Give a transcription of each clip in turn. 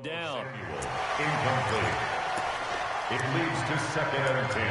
Down. Incomplete. It leads to 2nd and 10.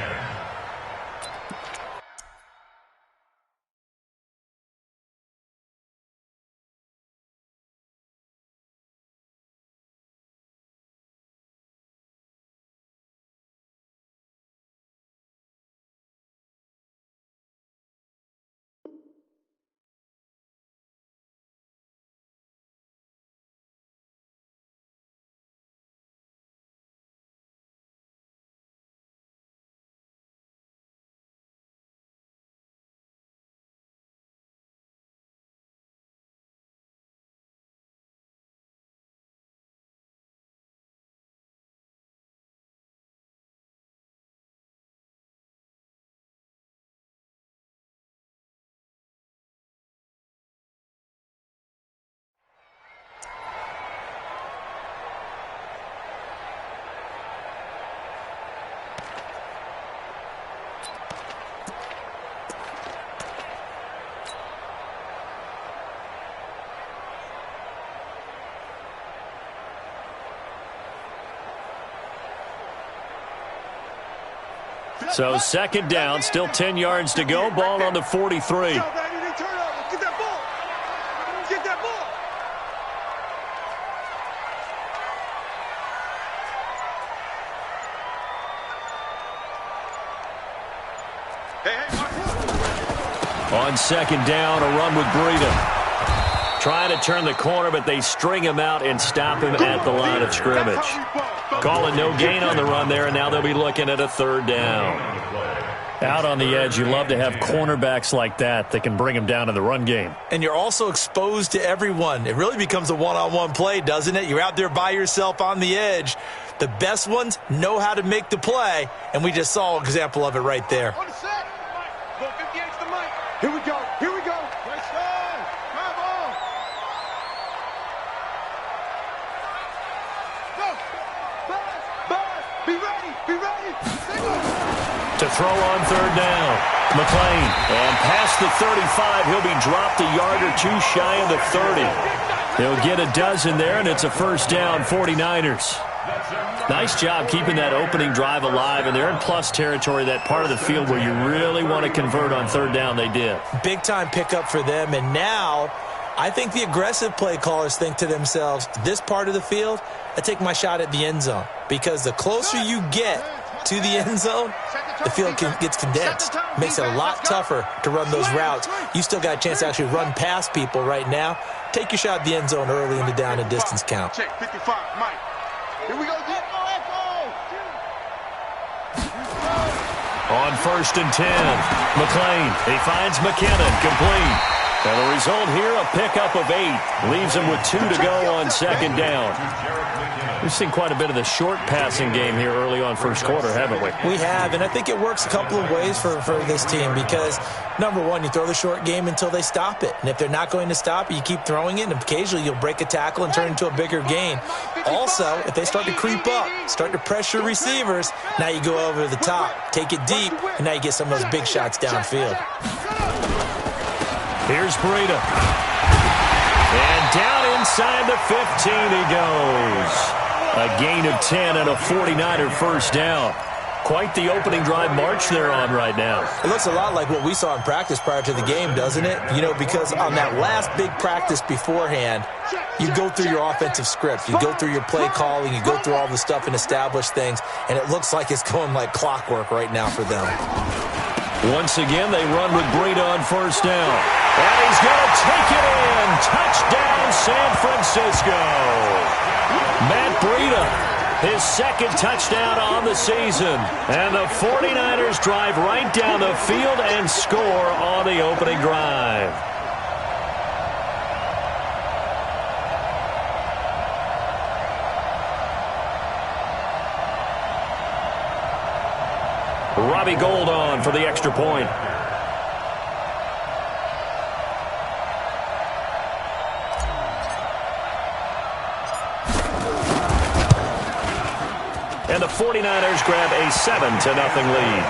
So 2nd down, still 10 yards to go. Ball on the 43. Get that ball. Get that ball. On 2nd down, a run with Breida. Trying to turn the corner, but they string him out and stop him at the line of scrimmage. Calling no gain on the run there, and now they'll be looking at a 3rd down. Out on the edge, you love to have cornerbacks like that can bring them down in the run game. And you're also exposed to everyone. It really becomes a one-on-one play, doesn't it? You're out there by yourself on the edge. The best ones know how to make the play, and we just saw an example of it right there. Here we go. Here we go. Let's go. Come on. Go. Buzz. Be ready. Be ready. To throw on 3rd down. McLean. And past the 35, he'll be dropped a yard or two shy of the 30. He'll get a dozen there, and it's a 1st down, 49ers. Nice job keeping that opening drive alive, and they're in plus territory, that part of the field where you really want to convert on 3rd down. They did. Big-time pickup for them, and now I think the aggressive play callers think to themselves, this part of the field, I take my shot at the end zone, because the closer you get to the end zone, the field gets condensed. Makes it a lot tougher to run those routes. You still got a chance to actually run past people right now. Take your shot at the end zone early in the down and distance count. Check 55, Mike. Here we go. On 1st and 10, McLean. He finds McKinnon, complete. And the result here, a pickup of 8. Leaves him with 2 to go on 2nd down. We've seen quite a bit of the short passing game here early on 1st quarter, haven't we? We have, and I think it works a couple of ways for this team because, number one, you throw the short game until they stop it. And if they're not going to stop it, you keep throwing it, and occasionally you'll break a tackle and turn it into a bigger gain. Also, if they start to creep up, start to pressure receivers, now you go over the top, take it deep, and now you get some of those big shots downfield. Here's Breida. And down inside the 15 he goes. A gain of 10 and a 49er 1st down. Quite the opening drive march they're on right now. It looks a lot like what we saw in practice prior to the game, doesn't it? You know, because on that last big practice beforehand, you go through your offensive script. You go through your play calling. You go through all the stuff and establish things. And it looks like it's going like clockwork right now for them. Once again, they run with Breida on 1st down. And he's going to take it in. Touchdown, San Francisco. Matt Breida, his 2nd touchdown on the season. And the 49ers drive right down the field and score on the opening drive. Robbie Gould on for the extra point. And the 49ers grab a 7-0 lead.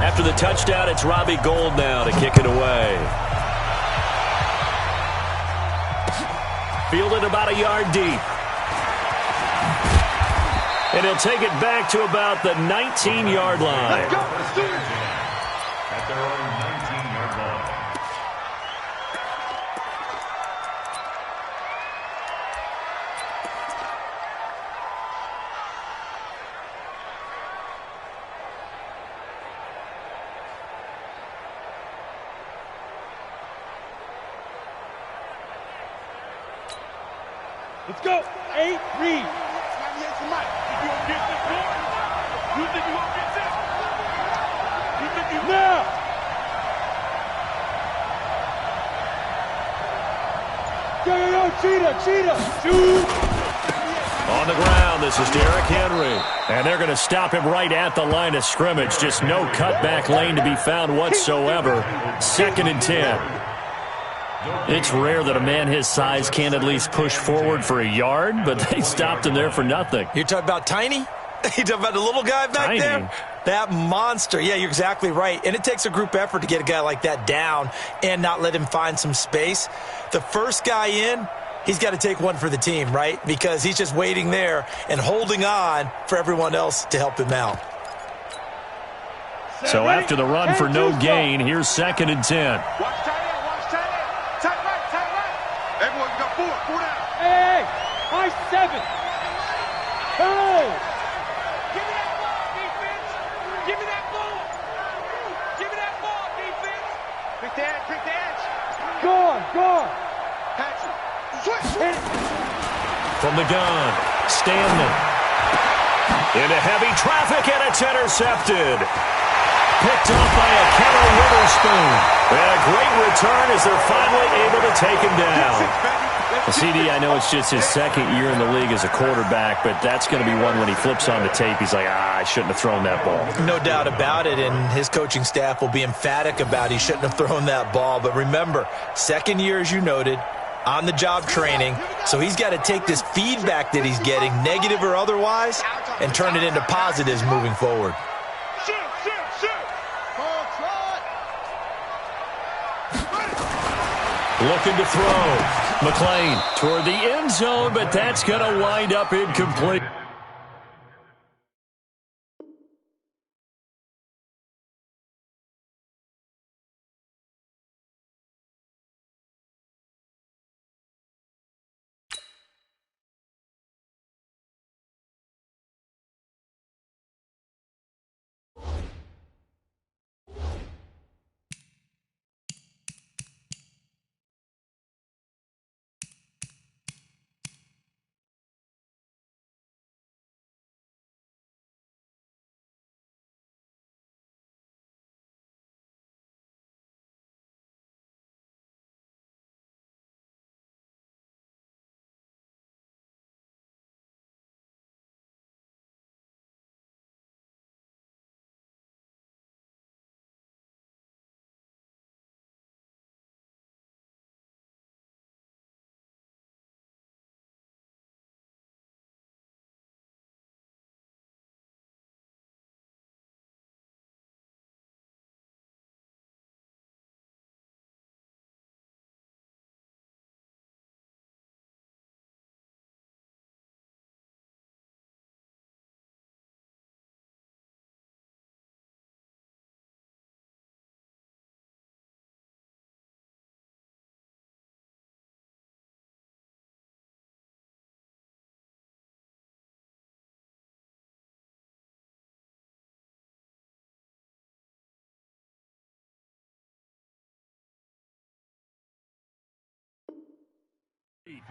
After the touchdown, it's Robbie Gould now to kick it away. Fielded about a yard deep. And he'll take it back to about the 19-yard line. Let's go. At their own 19-yard line. Let's go. 8, read. Now. Yo, cheetah. Shoot. On the ground, this is Derrick Henry. And they're going to stop him right at the line of scrimmage. Just no cutback lane to be found whatsoever. 2nd and 10. It's rare that a man his size can't at least push forward for a yard, but they stopped him there for nothing. You're talking about Tiny? You talking about the little guy back there? That monster. Yeah, you're exactly right. And it takes a group effort to get a guy like that down and not let him find some space. The first guy in, he's got to take one for the team, right? Because he's just waiting there and holding on for everyone else to help him out. So after the run for no gain, here's 2nd and 10. Watch tight end. Tight right. Everyone, you got 4 down. Hey, high 7. Hey. Give me that ball, defense. Give me that ball. Give me that ball, defense. Pick the edge. Go on. Patch it. Switch. Hit it. From the gun, Stanley. Into heavy traffic, and it's intercepted. Picked off by a Kenner Witherspoon. And a great return as they're finally able to take him down. CD, I know it's just his 2nd year in the league as a quarterback, but that's going to be one when he flips on the tape, he's like, I shouldn't have thrown that ball. No doubt about it, and his coaching staff will be emphatic about he shouldn't have thrown that ball. But remember, 2nd year, as you noted, on-the-job training, so he's got to take this feedback that he's getting, negative or otherwise, and turn it into positives moving forward. Looking to throw. McLean toward the end zone, but that's going to wind up incomplete.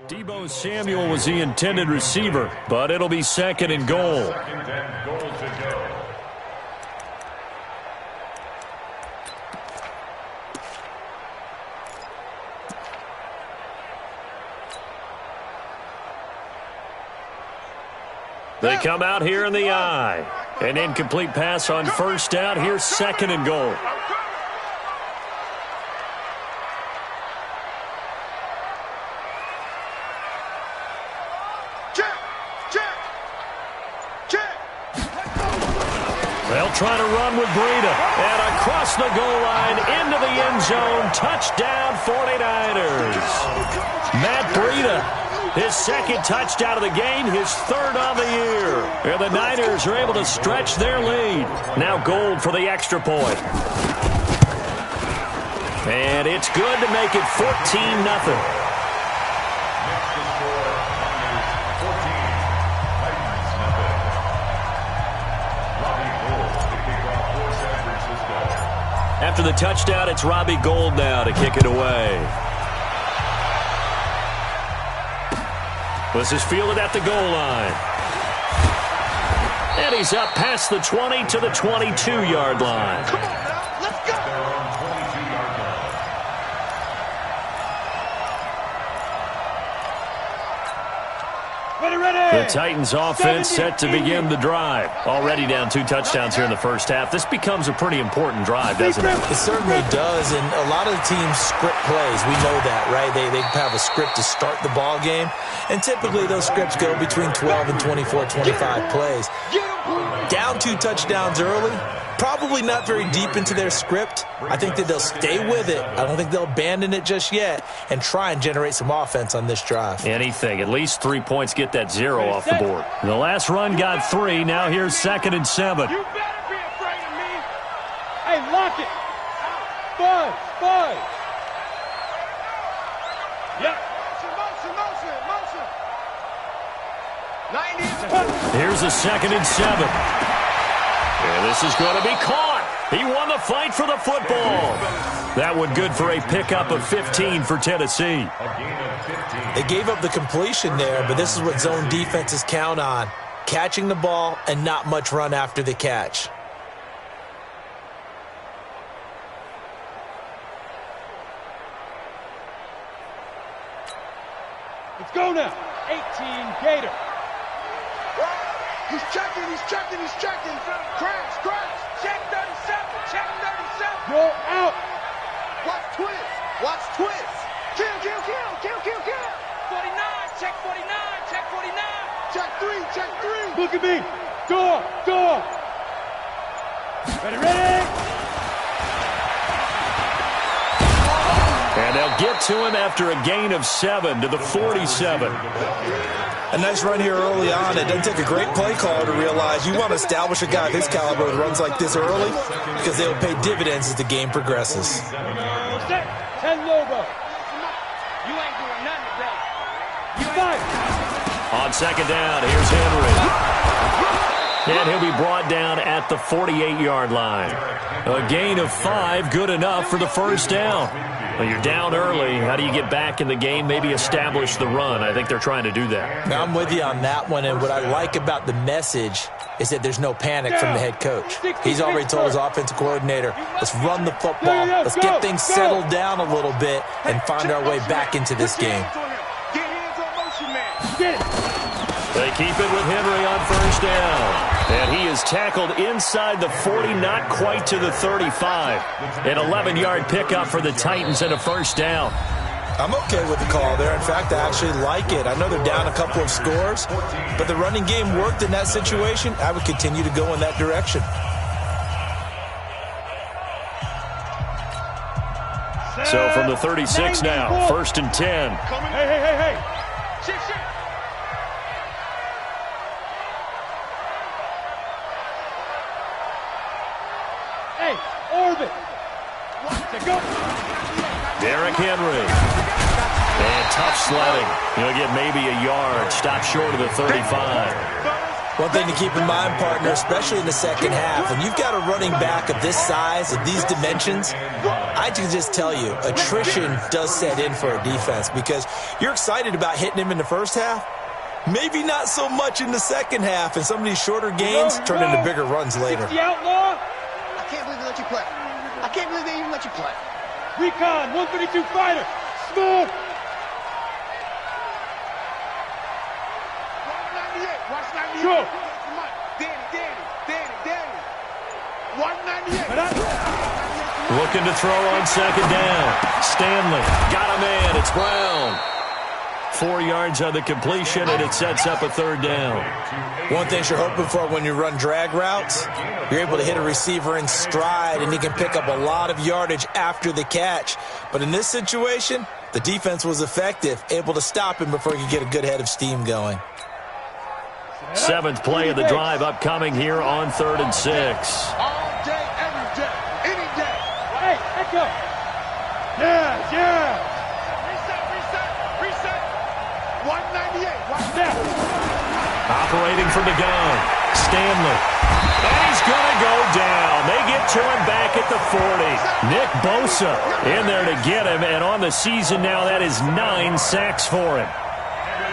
Deebo Samuel was the intended receiver, but it'll be 2nd and goal. 2nd and goal to go. They come out here in the eye. An incomplete pass on 1st down. Here's 2nd and goal. trying to run with Breida. And across the goal line, into the end zone. Touchdown, 49ers. Matt Breida, his second touchdown of the game, his third on the year. And the Niners are able to stretch their lead. Now Gold for the extra point. And it's good to make it 14-0. After the touchdown, it's Robbie Gould now to kick it away. This is fielded at the goal line. And he's up past the 20 to the 22-yard line. Come on now, let's go. Ready. The Titans offense set to begin the drive. Already down 2 touchdowns here in the first half. This becomes a pretty important drive, doesn't it? It certainly does, and a lot of the teams script plays. We know that, right? They have a script to start the ball game, and typically those scripts go between 12 and 24, 25 plays. Down 2 touchdowns early, probably not very deep into their script. I think that they'll stay with it. I don't think they'll abandon it just yet and try and generate some offense on this drive. Anything. At least 3 points, get that 0 off the board. The last run got 3. Now here's 2nd and 7. You better be afraid of me. Hey, lock it. Buzz. Yep. Motion. 90. Here's a 2nd and 7. And this is going to be caught. He won the fight for the football. That one good for a pickup of 15 for Tennessee. They gave up the completion there, but this is what zone defenses count on. Catching the ball and not much run after the catch. Let's go now. 18 Gator. He's checking. Crash. Check 37. Roll out. Watch twist. Kill. 49. Check 49. Check 3. Look at me. Door. Ready. And they'll get to him after a gain of 7 to the 47. A nice run here early on. It doesn't take a great play caller to realize you want to establish a guy of his caliber with runs like this early because they'll pay dividends as the game progresses. Set. 10 Lobo. You ain't doing nothing today. You fight. On 2nd down, here's Henry. And he'll be brought down at the 48-yard line. A gain of 5, good enough for the first down. Well, you're down early. How do you get back in the game? Maybe establish the run. I think they're trying to do that. Now, I'm with you on that one, and what I like about the message is that there's no panic from the head coach. He's already told his offensive coordinator, let's run the football, let's get things settled down a little bit, and find our way back into this game. Get hands on motion, man. They keep it with Henry on first down. And he is tackled inside the 40, not quite to the 35. An 11-yard pickup for the Titans and a first down. I'm okay with the call there. In fact, I actually like it. I know they're down a couple of scores, but the running game worked in that situation. I would continue to go in that direction. So from the 36 now, 1st and 10. Hey. Shit. Hey, orbit. Let's go. Derrick Henry. And tough sledding. He'll get maybe a yard. Stop short of the 35. One thing to keep in mind, partner, especially in the second half, when you've got a running back of this size, of these dimensions, I can just tell you, attrition does set in for a defense because you're excited about hitting him in the first half. Maybe not so much in the second half, and some of these shorter gains turn into bigger runs later. The outlaw. I can't believe they let you play. I can't believe they even let you play. Recon, 132 fighter. Smooth. 198. Watch 98. Go. Danny. 198. Looking to throw on 2nd down. Stanley got a man. It's Brown. 4 yards on the completion, and it sets up a 3rd down. One thing you're hoping for when you run drag routes, you're able to hit a receiver in stride, and he can pick up a lot of yardage after the catch. But in this situation, the defense was effective, able to stop him before he could get a good head of steam going. 7th play of the drive upcoming here on 3rd and 6. All day, every day, any day. Hey, let's go. Yeah. Reset. 198. Watch that. Operating from the gun, Stanley. And he's going to go down. They get to him back at the 40. Nick Bosa in there to get him, and on the season now, that is 9 sacks for him.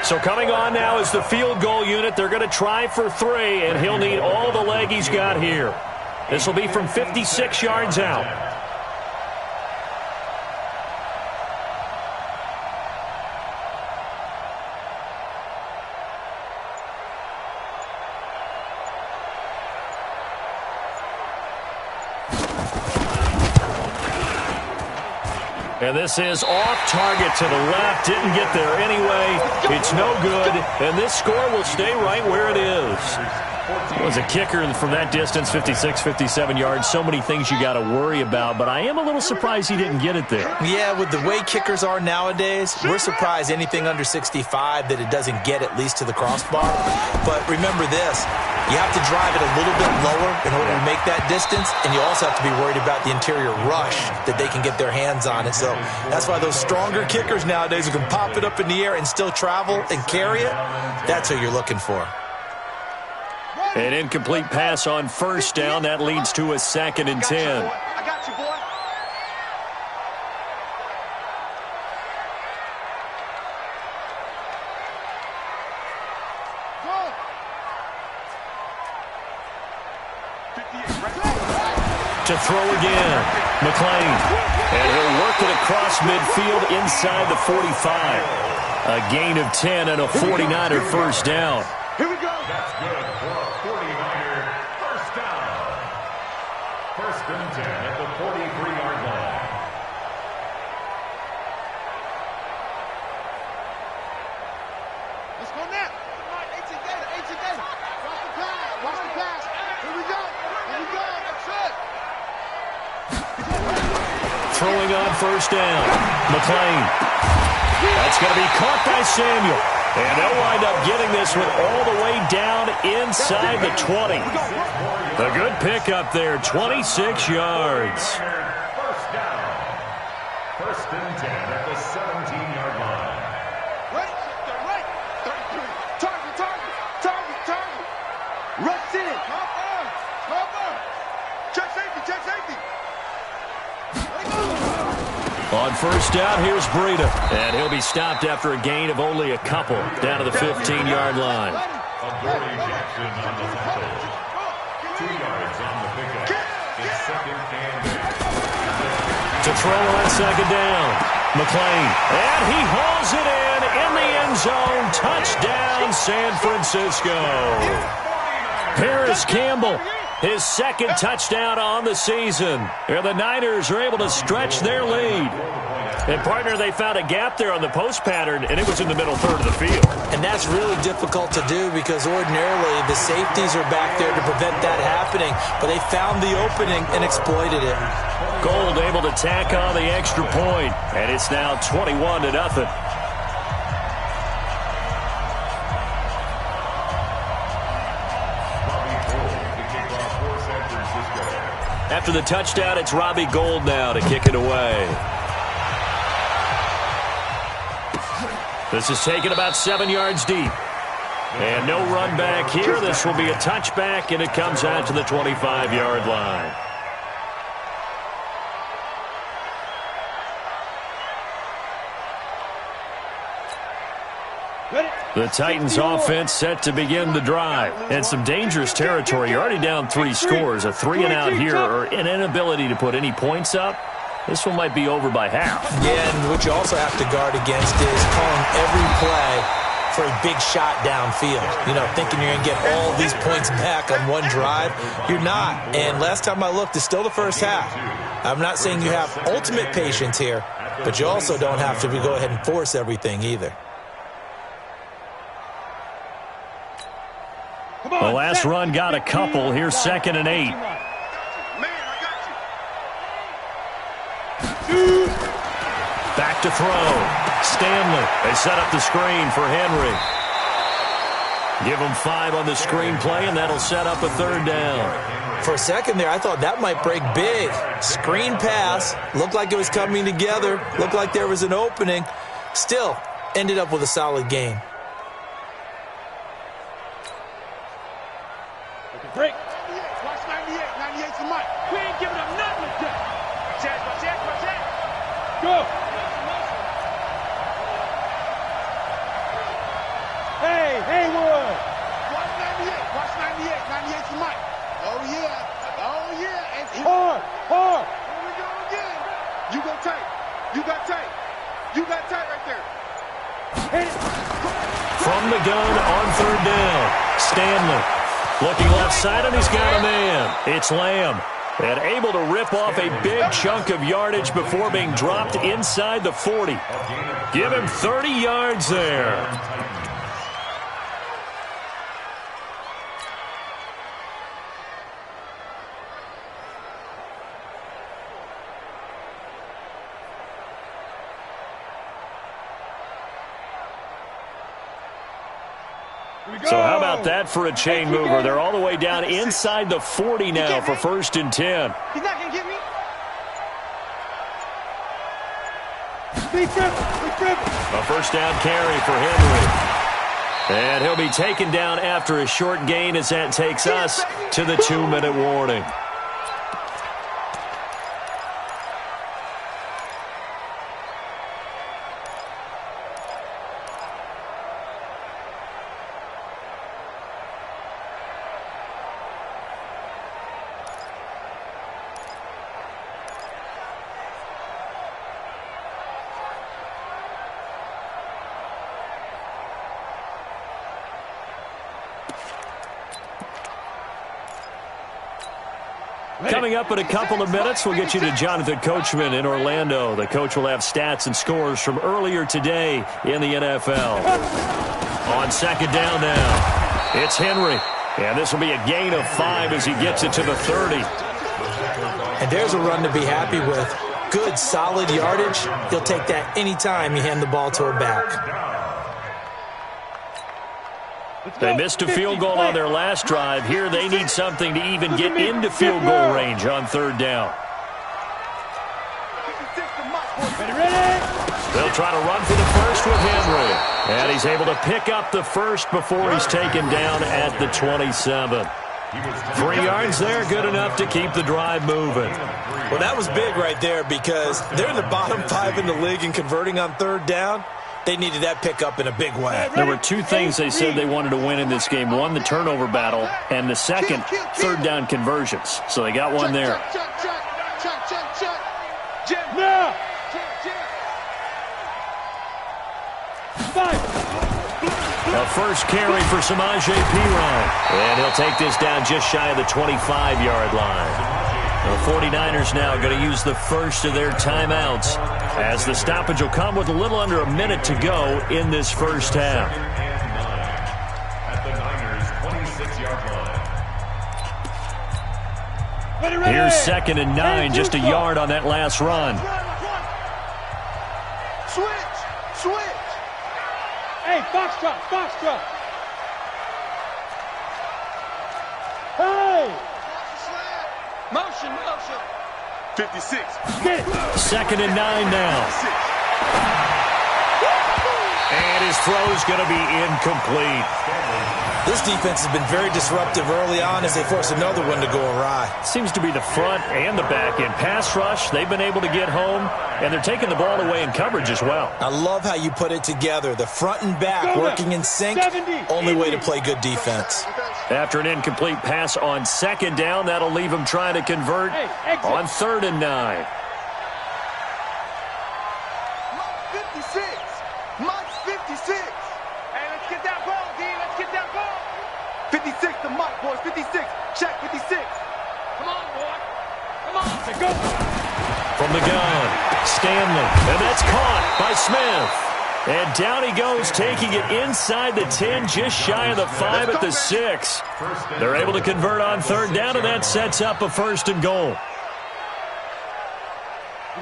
So coming on now is the field goal unit. They're going to try for 3, and he'll need all the leg he's got here. This will be from 56 yards out. And this is off target to the left. Didn't get there anyway. It's no good. And this score will stay right where it is. It was a kicker from that distance, 56, 57 yards. So many things you got to worry about. But I am a little surprised he didn't get it there. Yeah, with the way kickers are nowadays, we're surprised anything under 65 that it doesn't get at least to the crossbar. But remember this. You have to drive it a little bit lower in order to make that distance, and you also have to be worried about the interior rush that they can get their hands on it. So that's why those stronger kickers nowadays who can pop it up in the air and still travel and carry it, that's who you're looking for. An incomplete pass on 1st down. That leads to a 2nd and 10. I got you, boy. To throw again, McLean. And he'll work it across midfield inside the 45. A gain of 10 and a 49er 1st down. Here we go. That's good for a 49er 1st down. 1st and 10 at the 43-yard line. Let's go now. 18 data. Watch the pass. Here we go. That's it. Throwing on 1st down, McLean. That's going to be caught by Samuel. And they'll wind up getting this one all the way down inside the 20. A good pickup there, 26 yards. 1st down. 1st and 10 at the 17-yard line. Right. 33. Target. Rush in it. Cover. Check safety. On 1st down, here's Breida. And he'll be stopped after a gain of only a couple down to the 15-yard line. Adoree Jackson on the tackle. 2 yards on the pickup. It's 2nd and 8. To throw on 2nd down, McLean. And he hauls it in the end zone. Touchdown, San Francisco. Paris Campbell, his 2nd touchdown on the season. And the Niners are able to stretch their lead. And, partner, they found a gap there on the post pattern, and it was in the middle 3rd of the field. And that's really difficult to do because ordinarily the safeties are back there to prevent that happening. But they found the opening and exploited it. Gold able to tack on the extra point, and it's now 21-0. After the touchdown, it's Robbie Gould now to kick it away. This is taken about 7 yards deep. And no run back here. This will be a touchback, and it comes out to the 25-yard line. The Titans offense set to begin the drive. And some dangerous territory. You're already down 3 scores. A 3-and-out here or an inability to put any points up. This one might be over by half. Yeah, and what you also have to guard against is calling every play for a big shot downfield. You know, thinking you're going to get all these points back on one drive. You're not. And last time I looked, it's still the first half. I'm not saying you have ultimate patience here, but you also don't have to go ahead and force everything either. The last run got a couple. Here's 2nd and 8. Back to throw. Stanley. They set up the screen for Henry. Give him 5 on the screen play, and that'll set up a 3rd down. For a second there, I thought that might break big. Screen pass. Looked like it was coming together. Looked like there was an opening. Still, ended up with a solid game. Break. Watch 98. 98's the mic. We ain't giving up nothing with that. Watch that. Go. Hey, Haywood. Watch 98. Watch 98. 98's the mic. Oh, yeah. Oh, yeah. And Hard. Here we go again. You go tight. You got tight. You got tight right there. Hit it. From the gun on 3rd down. Stanley looking left side, and he's got a man. It's Lamb. And able to rip off a big chunk of yardage before being dropped inside the 40. Give him 30 yards there. So how about that for a chain mover? They're all the way down inside the 40 now for 1st and 10. He's not going to get me. Be triple. A 1st down carry for Henry. And he'll be taken down after a short gain as that takes us to the 2-minute warning. Coming up in a couple of minutes, we'll get you to Jonathan Coachman in Orlando. The coach will have stats and scores from earlier today in the NFL. On 2nd down now, it's Henry. And this will be a gain of 5 as he gets it to the 30. And there's a run to be happy with. Good, solid yardage. He'll take that anytime you hand the ball to a back. They missed a field goal on their last drive. Here they need something to even get into field goal range on 3rd down. They'll try to run for the first with Henry. And he's able to pick up the first before he's taken down at the 27. 3 yards there, good enough to keep the drive moving. Well, that was big right there because they're in the bottom 5 in the league in converting on 3rd down. They needed that pickup in a big way. There were 2 things they said they wanted to win in this game. One, the turnover battle, and the second, 3rd down conversions. So they got one there. Now. A first carry for Samaje Perine. And he'll take this down just shy of the 25-yard line. The 49ers now going to use the first of their timeouts as the stoppage will come with a little under a minute to go in this first half. At the Niners' 26-yard line. Here's 2nd and 9, just a yard on that last run. Switch. Hey, foxtrot. Hey. Motion. 56. Get it. 2nd and 9 now. And his throw's going to be incomplete. This defense has been very disruptive early on as they force another one to go awry. Seems to be the front and the back end. Pass rush, they've been able to get home, and they're taking the ball away in coverage as well. I love how you put it together. The front and back working in sync. Only way to play good defense. After an incomplete pass on 2nd down, that'll leave him trying to convert on 3rd and 9. 56. Mike's 56. Hey, let's get that ball, D. Let's get that ball. 56 to Mike, boys. 56. Check 56. Come on, boy. Come on. Go. From the gun, Stanley, and that's caught by Smith. And down he goes, taking it inside the 10, just shy of the 5 at the 6. They're able to convert on third down, and that sets up a 1st and goal.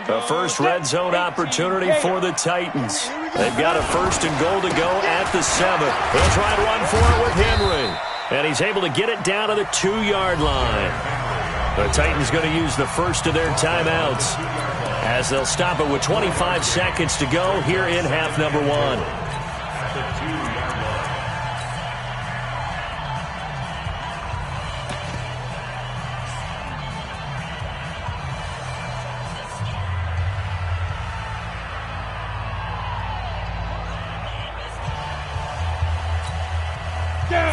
The first red zone opportunity for the Titans. They've got a 1st and goal to go at the 7. He'll try to run for it with Henry. And he's able to get it down to the 2-yard line. The Titans going to use the first of their timeouts as they'll stop it with 25 seconds to go here in half number 1.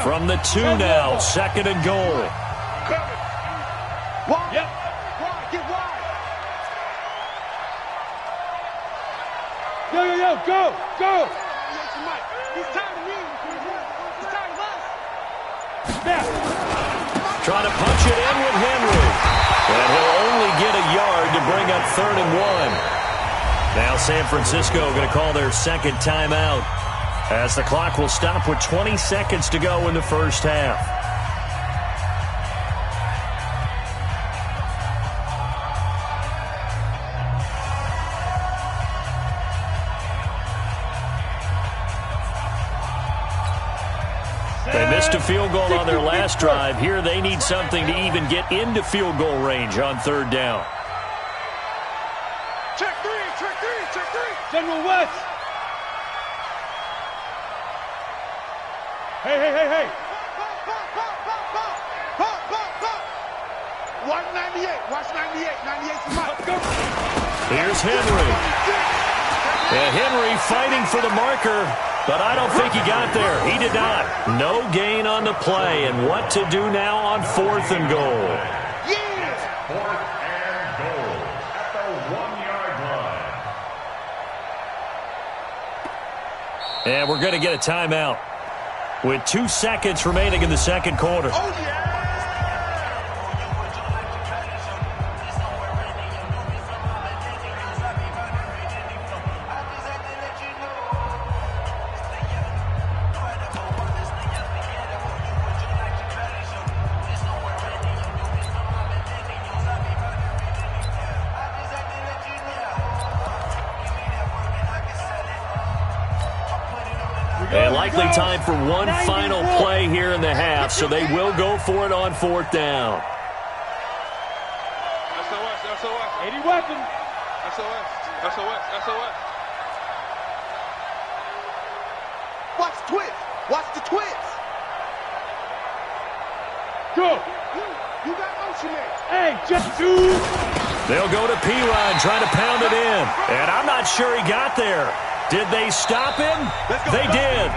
From the 2 now, 2nd and goal. Wide. Yep. Wide. Get wide. Yo, go. He's tired of me. He's tired of us. Snap. Trying to punch it in with Henry. And he'll only get a yard to bring up 3rd and 1. Now San Francisco going to call their 2nd timeout, as the clock will stop with 20 seconds to go in the first half. They missed a field goal on their last drive. Here they need something to even get into field goal range on 3rd down. Check three. General West. Hey. Watch 98. Watch 98. 98's the mark. Here's Henry. And Henry fighting for the marker, but I don't think he got there. He did not. No gain on the play. And what to do now on 4th and goal? Yeah! 4th and goal at the 1-yard line. And we're going to get a timeout with 2 seconds remaining in the 2nd quarter. Oh, yeah! And likely time for one final play here in the half, so they will go for it on 4th down. SOS. 80 weapons. SOS. Watch the twist. Watch the twist. Go. You got motion there. Hey, just two. They'll go to P-Rod, trying to pound it in. And I'm not sure he got there. Did they stop him? They did.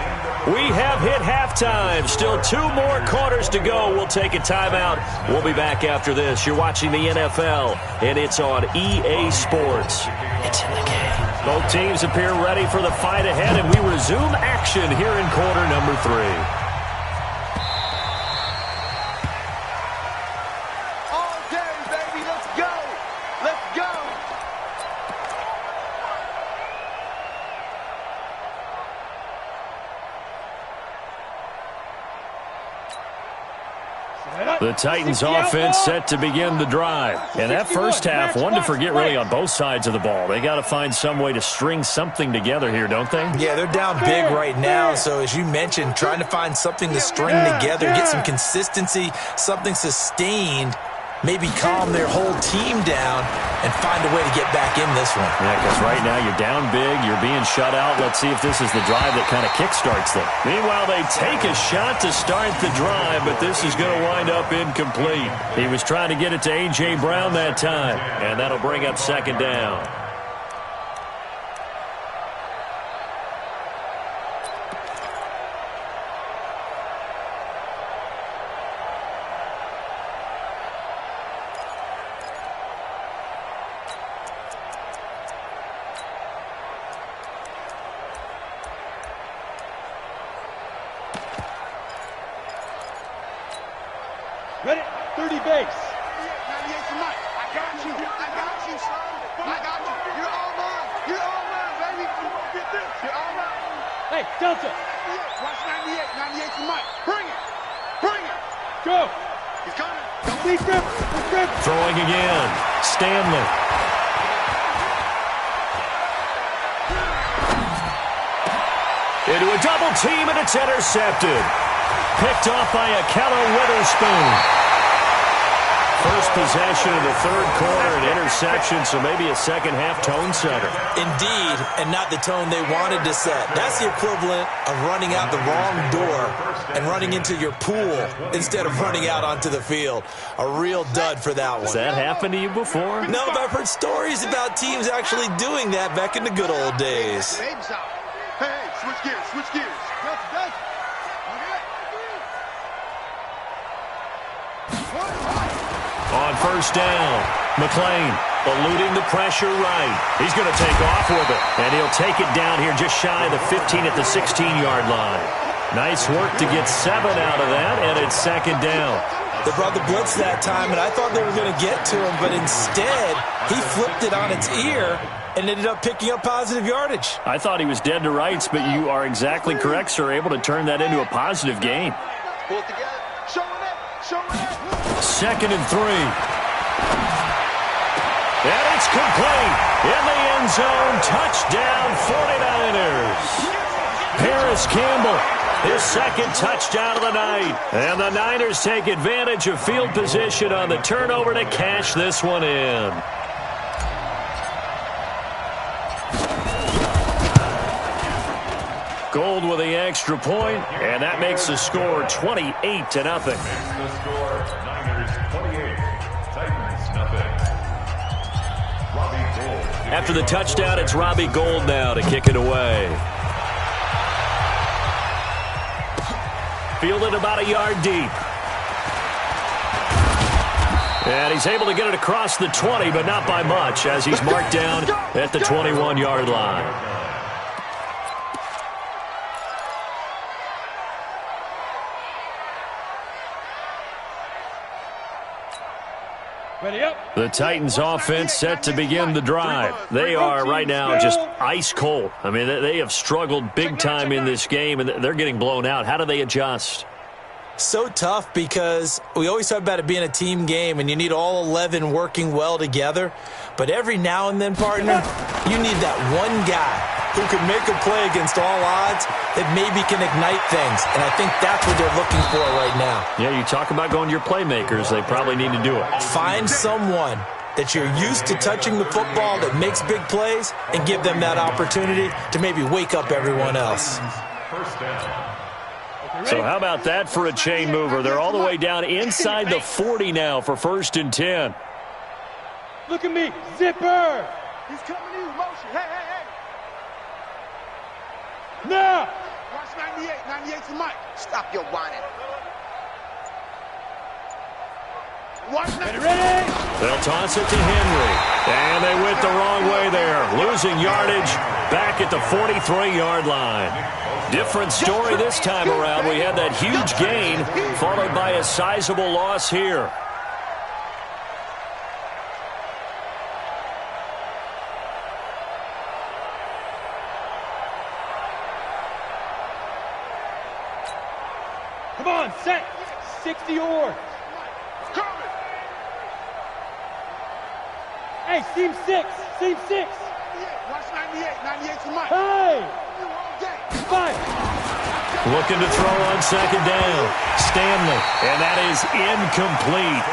We have hit halftime. Still 2 more quarters to go. We'll take a timeout. We'll be back after this. You're watching the NFL, and it's on EA Sports. It's in the game. Both teams appear ready for the fight ahead, and we resume action here in quarter number 3. The Titans offense set to begin the drive. And that first half, one to forget really on both sides of the ball. They got to find some way to string something together here, don't they? Yeah, they're down big right now. So as you mentioned, trying to find something to string together, get some consistency, something sustained, maybe calm their whole team down and find a way to get back in this one. Yeah, because right now you're down big, you're being shut out. Let's see if this is the drive that kind of kickstarts them. Meanwhile, they take a shot to start the drive, but this is going to wind up incomplete. He was trying to get it to A.J. Brown that time, and that'll bring up 2nd down. Ready? 30 base. 98 tonight. I got you, son. I got you. Delta. Watch 98. 98 to Mike. Bring it. Bring it. Go. He's coming. Deep grip. Deep grip. Throwing again. Stanley. Into a double team, and it's intercepted. Picked off by Akello Witherspoon. First possession of the third quarter, an interception, so maybe a second-half tone setter. Indeed, and not the tone they wanted to set. That's the equivalent of running out the wrong door and running into your pool instead of running out onto the field. A real dud for that one. Has that happened to you before? No, but I've heard stories about teams actually doing that back in the good old days. Hey, switch gears. Switch gears. On first down, McLean eluding the pressure right. He's going to take off with it, and he'll take it down here just shy of the 15 at the 16-yard line. Nice work to get 7 out of that, and it's second down. They brought the blitz that time, and I thought they were going to get to him, but instead he flipped it on its ear and ended up picking up positive yardage. I thought he was dead to rights, but you are exactly correct, sir, able to turn that into a positive gain. Pull it together. Show it. Second and 3. And it's complete. In the end zone. Touchdown, 49ers. Paris Campbell, his second touchdown of the night. And the Niners take advantage of field position on the turnover to cash this one in. Gold with the extra point, and that makes the score 28-0. The score, Niners 28, Titans nothing. Robbie Gould. After the touchdown, it's Robbie Gould now to kick it away. Fielded about a yard deep. And he's able to get it across the 20, but not by much, as he's marked down at the 21-yard line. Ready up. The Titans offense set to begin the drive. They are right now just ice cold. I mean, they have struggled big time in this game, and they're getting blown out. How do they adjust? So tough because we always talk about it being a team game, and you need all 11 working well together. But every now and then, partner, you need that one guy who can make a play against all odds that maybe can ignite things. And I think that's what they're looking for right now. Yeah, you talk about going to your playmakers. They probably need to do it. Find someone that you're used to touching the football that makes big plays and give them that opportunity to maybe wake up everyone else. First down. So how about that for a chain mover? They're all the way down inside the 40 now for 1st and 10. Look at me. Zipper. He's coming in motion. Hey. Now. Watch 98. 98 to Mike. Stop your whining. Watch 98. Ready. They'll toss it to Henry. And they went the wrong way there. Losing yardage back at the 43-yard line. Different story this time around. We had that huge gain followed by a sizable loss here. Come on, set. 60 or. Coming. Hey, seam 6. Seam 6. Watch 98. 98 to Mike. Hey. 5. Looking to throw on second down. Stanley. And that is incomplete.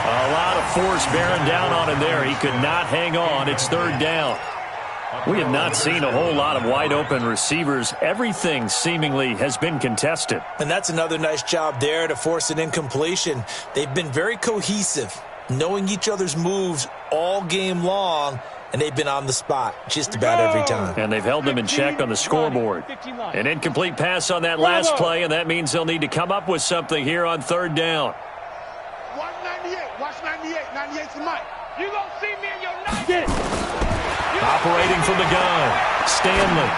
A lot of force bearing down on him there. He could not hang on. It's 3rd down. We have not seen a whole lot of wide-open receivers. Everything seemingly has been contested. And that's another nice job there to force an incompletion. They've been very cohesive, knowing each other's moves all game long, and they've been on the spot just about every time. And they've held them in check on the scoreboard. An incomplete pass on that last play, and that means they'll need to come up with something here on 3rd down. Watch 98. Watch 98. 98 to Mike. You gonna see me in your night. Get it. Operating from the gun, Stanley.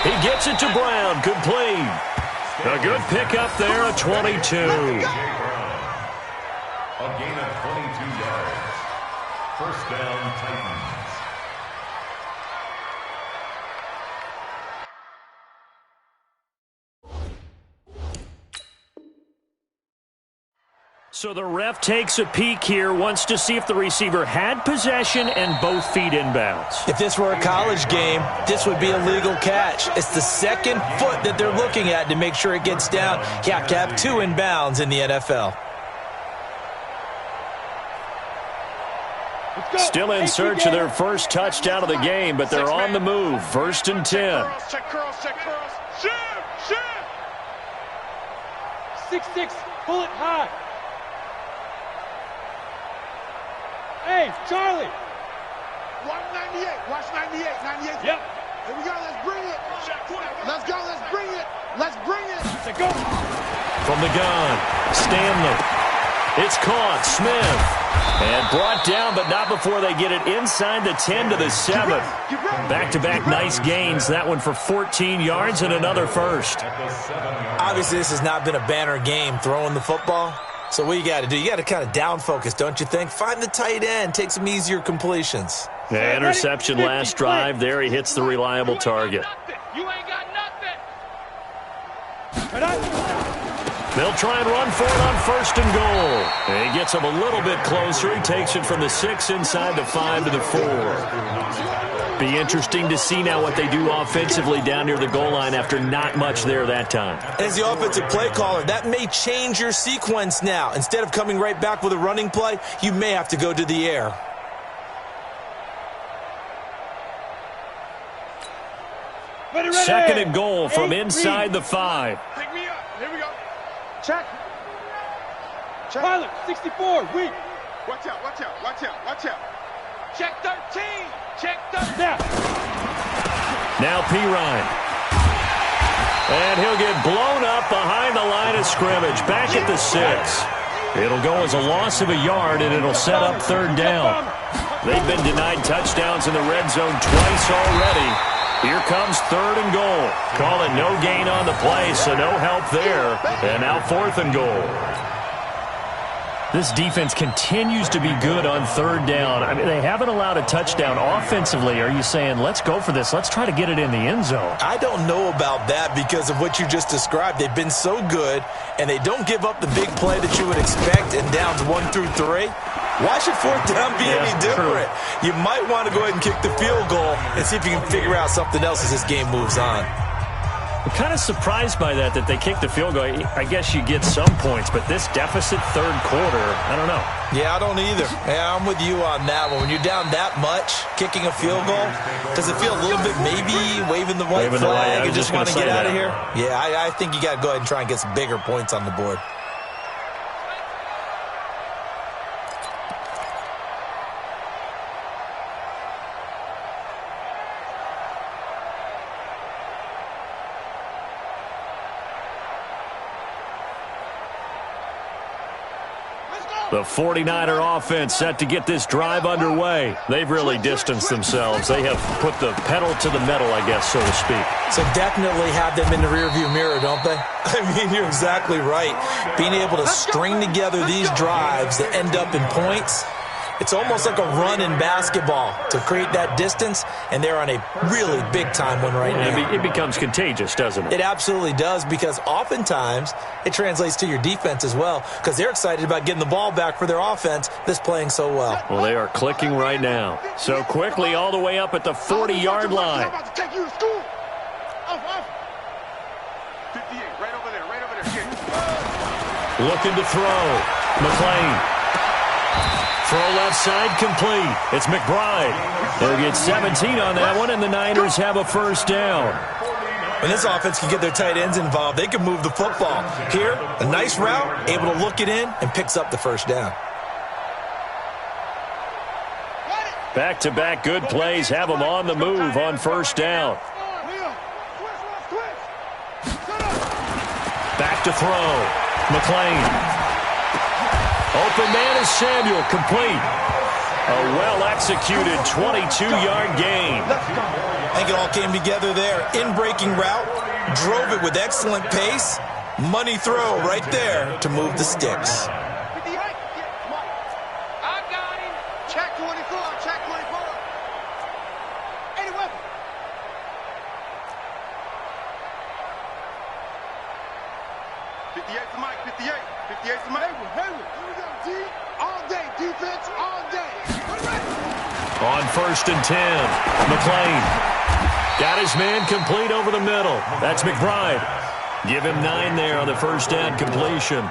He gets it to Brown, complete. A good pickup there, a 22. A gain of 22 yards. First down, So the ref takes a peek here, wants to see if the receiver had possession and both feet inbounds. If this were a college game, this would be a legal catch. It's the second foot that they're looking at to make sure it gets down. You have to have 2 inbounds in the NFL. Still in search of their first touchdown of the game, but they're on the move. 1st and 10. Check curls, check curls. Shoot, shoot. 6-6, pull it high. Hey, Charlie. Watch 98. Watch 98. 98. Yep. Here we go. Let's bring it. Let's go. Let's bring it. Let's bring it. Let's go. From the gun, Stanley. It's caught. Smith. And brought down, but not before they get it inside the 10 to the 7. Back-to-back nice gains. That one for 14 yards and another first. Obviously, this has not been a banner game throwing the football. So what you got to do, you got to kind of down focus, don't you think? Find the tight end, take some easier completions. Yeah, interception last drive. There he hits the reliable target. You ain't got nothing. They'll try and run for it on 1st and goal. And he gets him a little bit closer. He takes it from the 6 inside the 5 to the 4. Be interesting to see now what they do offensively down near the goal line after not much there that time. As the offensive play caller, that may change your sequence now. Instead of coming right back with a running play, you may have to go to the air. Second and goal from inside the 5. Pick me up. Here we go. Check. Check. Pilot, 64, weak. Watch out. Watch out. Watch out. Watch out. Check 13. Check 13. Now. Now Pirine. And he'll get blown up behind the line of scrimmage. Back at the 6. It'll go as a loss of a yard, and it'll set up 3rd down. They've been denied touchdowns in the red zone twice already. Here comes 3rd and goal. Call it no gain on the play, so no help there. And now 4th and goal. This defense continues to be good on 3rd down. I mean, they haven't allowed a touchdown offensively. Are you saying, let's go for this, let's try to get it in the end zone? I don't know about that because of what you just described. They've been so good, and they don't give up the big play that you would expect in downs 1 through 3. Why should 4th down be any different? True. You might want to go ahead and kick the field goal and see if you can figure out something else as this game moves on. I'm kind of surprised by that they kicked the field goal. I guess you get some points, but this deficit 3rd quarter, I don't know. Yeah, I don't either. Yeah, I'm with you on that one. When you're down that much, kicking a field goal, does it feel a little bit maybe waving the white flag and just want to get out of here? Yeah, I think you got to go ahead and try and get some bigger points on the board. The 49er offense set to get this drive underway. They've really distanced themselves. They have put the pedal to the metal, I guess, so to speak. So definitely have them in the rearview mirror, don't they? I mean, you're exactly right. Being able to string together these drives that end up in points, it's almost like a run in basketball to create that distance, and they're on a really big-time one right now. It becomes contagious, doesn't it? It absolutely does, because oftentimes it translates to your defense as well, because they're excited about getting the ball back for their offense that's playing so well. Well, they are clicking right now. So quickly all the way up at the 40-yard line. I'm about to take you to school. Off. 58, right over there. Looking to throw. McLean. Throw left side, complete. It's McBride. They'll get 17 on that one, and the Niners have a 1st down. When this offense can get their tight ends involved, they can move the football. Here, a nice route, able to look it in, and picks up the 1st down. Back-to-back good plays have them on the move on 1st down. Back to throw. McLean. Open man is Samuel, complete. A well-executed 22-yard gain. I think it all came together there. In-breaking route, drove it with excellent pace. Money throw right there to move the sticks. I got him. Check 24, check 24. Any weapon. 58 to Mike, 58. 58 to Mike. Hayward. All day. Defense all day. On 1st and 10, McLean got his man complete over the middle. That's McBride. Give him 9 there on the first down completion.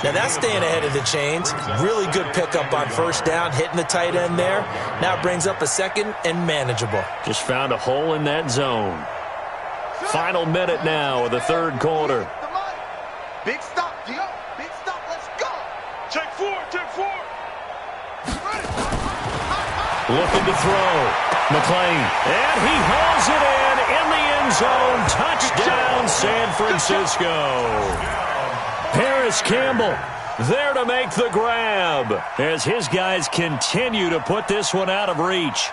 Now that's staying ahead of the chains. Really good pickup on first down, hitting the tight end there. Now it brings up a second and manageable. Just found a hole in that zone. Final minute now of the third quarter. Big stop, Gio. Big stop. Let's go. Take 4. Looking to throw. McLean. And he hauls it in the end zone. Touchdown, San Francisco. Paris Campbell there to make the grab as his guys continue to put this one out of reach.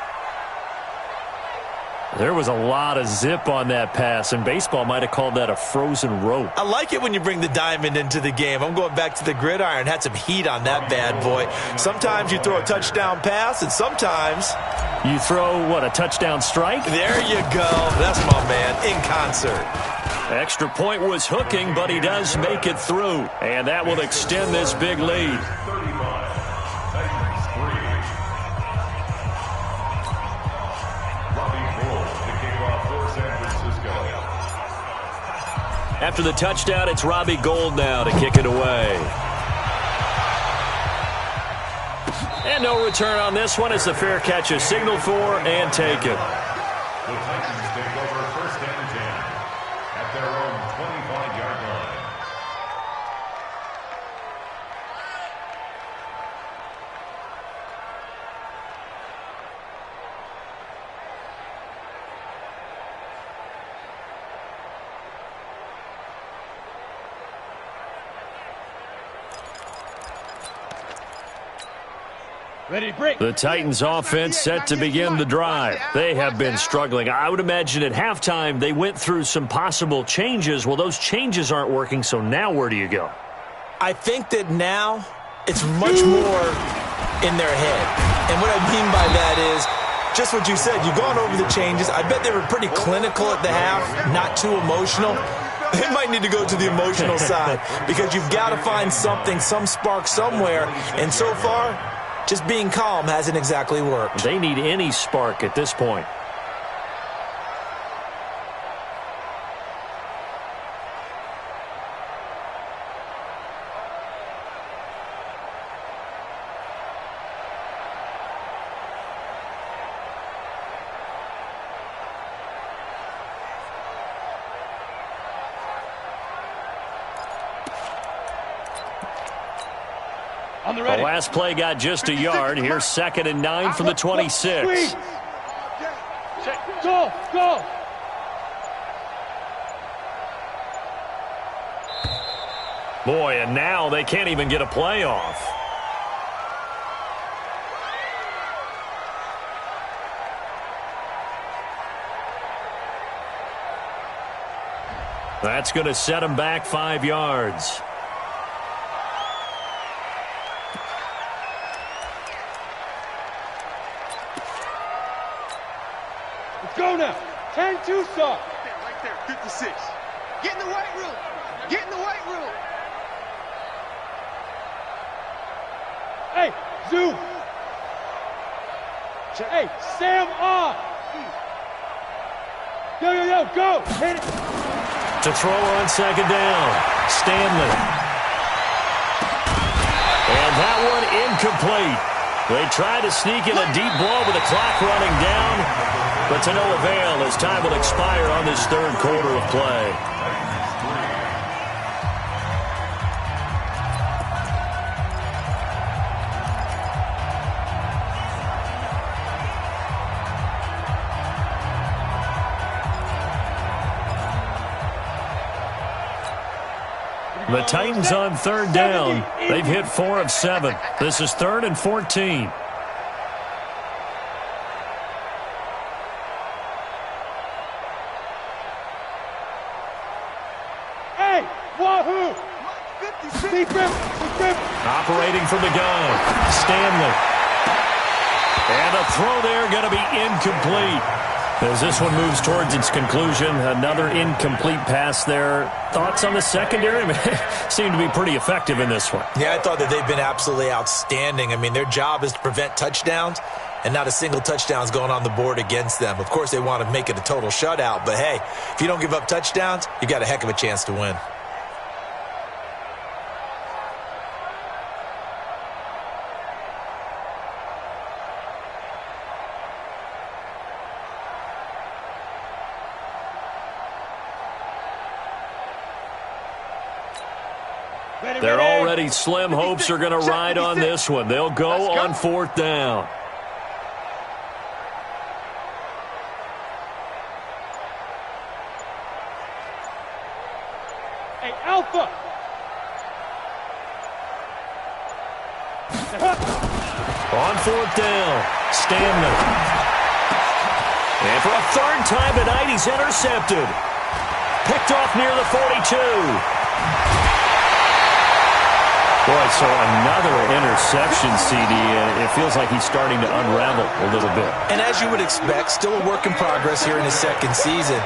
There was a lot of zip on that pass, and baseball might have called that a frozen rope. I like it when you bring the diamond into the game. I'm going back to the gridiron. Had some heat on that bad boy. Sometimes you throw a touchdown pass, and sometimes you throw, what, a touchdown strike? There you go. That's my man, in concert. Extra point was hooking, but he does make it through, and that will extend this big lead. After the touchdown, it's Robbie Gould now to kick it away. And no return on this one as the fair catch is signaled for and taken. The Titans take over 1st and 10 at their own 25-yard line. Ready, break. The Titans offense set to begin the drive. They have been struggling. I would imagine at halftime they went through some possible changes. Well, those changes aren't working, so now where do you go? I think that now it's much more in their head. And what I mean by that is just what you said. You've gone over the changes. I bet they were pretty clinical at the half, not too emotional. They might need to go to the emotional side because you've got to find something, some spark somewhere. And so far, just being calm hasn't exactly worked. They need any spark at this point. The last play got just a yard. Here's 2nd and 9 from the 26. Go. Boy, and now they can't even get a play off. That's going to set them back 5 yards. Go now. 10-2 stop. Right there, 56. Get in the weight room. Get in the weight room. Hey, Zoo. Hey, Sam on. Yo, go. Hit it. To throw on 2nd down. Stanley. And that one incomplete. They try to sneak in a deep ball with the clock running down, but to no avail as time will expire on this third quarter of play. The Titans on 3rd down. They've hit 4 of 7. This is 3rd and 14. Hey, wahoo! Operating from the gun, Stanley. And a throw there going to be incomplete. As this one moves towards its conclusion, another incomplete pass there. Thoughts on the secondary? Seem to be pretty effective in this one. Yeah, I thought that they've been absolutely outstanding. I mean, their job is to prevent touchdowns, and not a single touchdown is going on the board against them. Of course, they want to make it a total shutout, but hey, if you don't give up touchdowns, you got a heck of a chance to win. They're already slim hopes are going to ride on this one. They'll go on 4th down. Hey, Alpha! On 4th down, Stamna. And for a 3rd time tonight, he's intercepted. Picked off near the 42. Boy, so another interception, CD, and it feels like he's starting to unravel a little bit. And as you would expect, still a work in progress here in his 2nd season.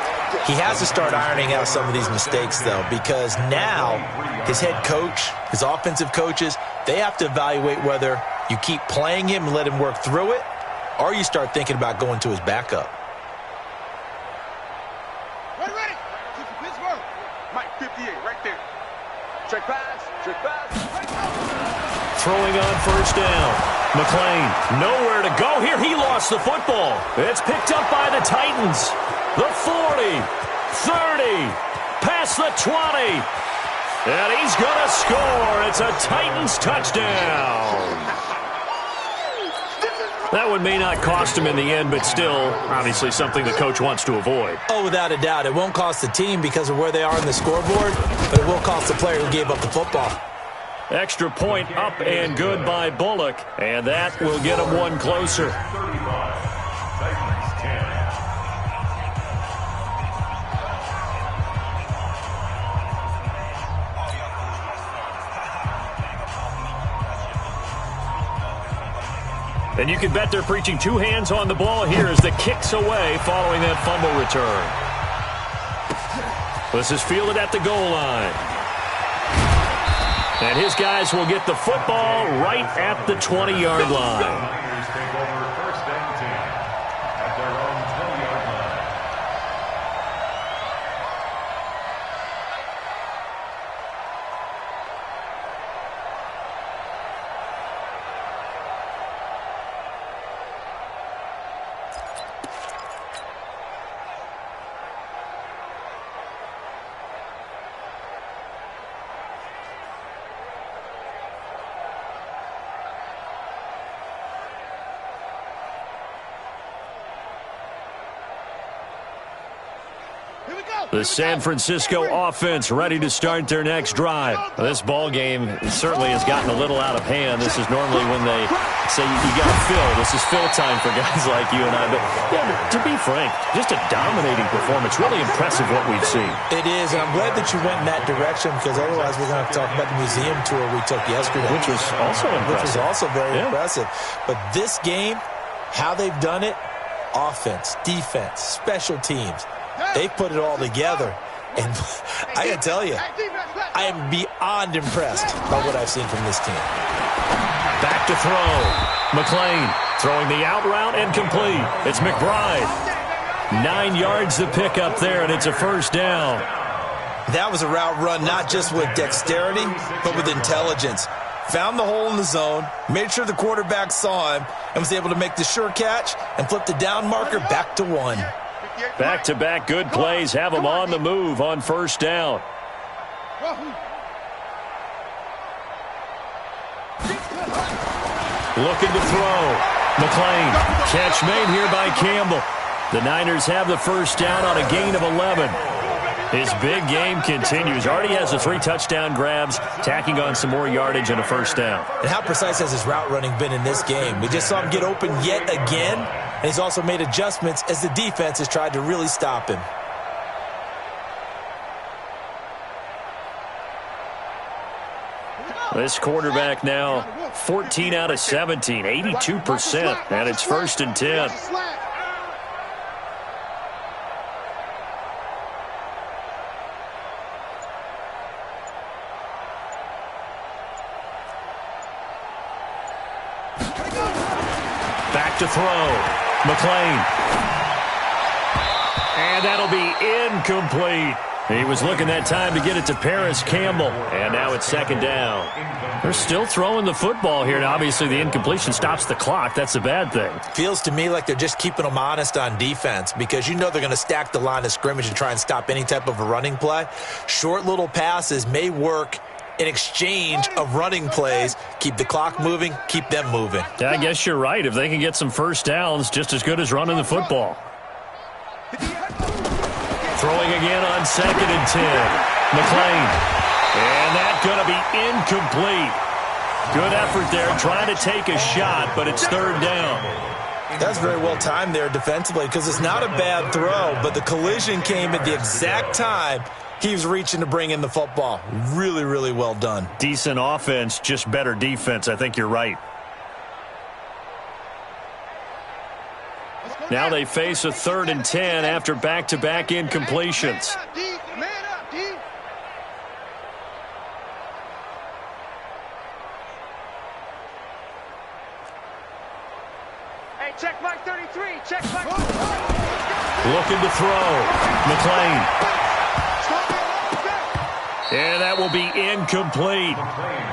He has to start ironing out some of these mistakes, though, because now his head coach, his offensive coaches, they have to evaluate whether you keep playing him and let him work through it, or you start thinking about going to his backup. Ready. Pittsburgh. Mike 58, right there. Check pass. Throwing on 1st down. McLean, nowhere to go here. He lost the football. It's picked up by the Titans. The 40, 30, past the 20. And he's going to score. It's a Titans touchdown. That one may not cost him in the end, but still, obviously something the coach wants to avoid. Oh, without a doubt. It won't cost the team because of where they are in the scoreboard, but it will cost the player who gave up the football. Extra point up and good by Bullock, and that will get him one closer. 35. Titans 10. And you can bet they're preaching 2 hands on the ball here as the kick's away following that fumble return. This is fielded at the goal line. And his guys will get the football right at the 20-yard line. Niners take over 1st and 10 at their own 20-yard line. The San Francisco offense ready to start their next drive. This ball game certainly has gotten a little out of hand. This is normally when they say you got to fill. This is fill time for guys like you and I. But yeah, to be frank, just a dominating performance. Really impressive what we've seen. It is, and I'm glad that you went in that direction because otherwise we're going to have to talk about the museum tour we took yesterday. Which was also impressive. Which was also very impressive. But this game, how they've done it, offense, defense, special teams, they've put it all together. And I got to tell you, I am beyond impressed by what I've seen from this team. Back to throw. McLean throwing the out route and complete. It's McBride. 9 yards to pick up there, and it's a 1st down. That was a route run not just with dexterity, but with intelligence. Found the hole in the zone, made sure the quarterback saw him, and was able to make the sure catch and flip the down marker back to 1. Back-to-back good plays have them on the move on 1st down. Looking to throw. McLean. Catch made here by Campbell. The Niners have the 1st down on a gain of 11. His big game continues. Already has the 3 touchdown grabs, tacking on some more yardage and a 1st down. And how precise has his route running been in this game? We just saw him get open yet again, and he's also made adjustments as the defense has tried to really stop him. This quarterback now 14 out of 17, 82%, and it's 1st and 10. back to throw. McLean. And that'll be incomplete. He was looking that time to get it to Paris Campbell. And now it's second down. They're still throwing the football here. Now, obviously, the incompletion stops the clock. That's a bad thing. Feels to me like they're just keeping them honest on defense because you know they're going to stack the line of scrimmage and try and stop any type of a running play. Short little passes may work in exchange of running plays. Keep the clock moving, keep them moving. Yeah, I guess you're right. If they can get some first downs, just as good as running the football. Throwing again on 2nd and 10. McLean. And that's going to be incomplete. Good effort there trying to take a shot, but it's third down. That's very well timed there defensively because it's not a bad throw, but the collision came at the exact time he was reaching to bring in the football. Really, really well done. Decent offense, just better defense. I think you're right. Now they face a 3rd and 10 after back-to-back incompletions. Man up, D. Hey, check Mike 33. Check Mike. Looking to throw. McLean. And that will be incomplete.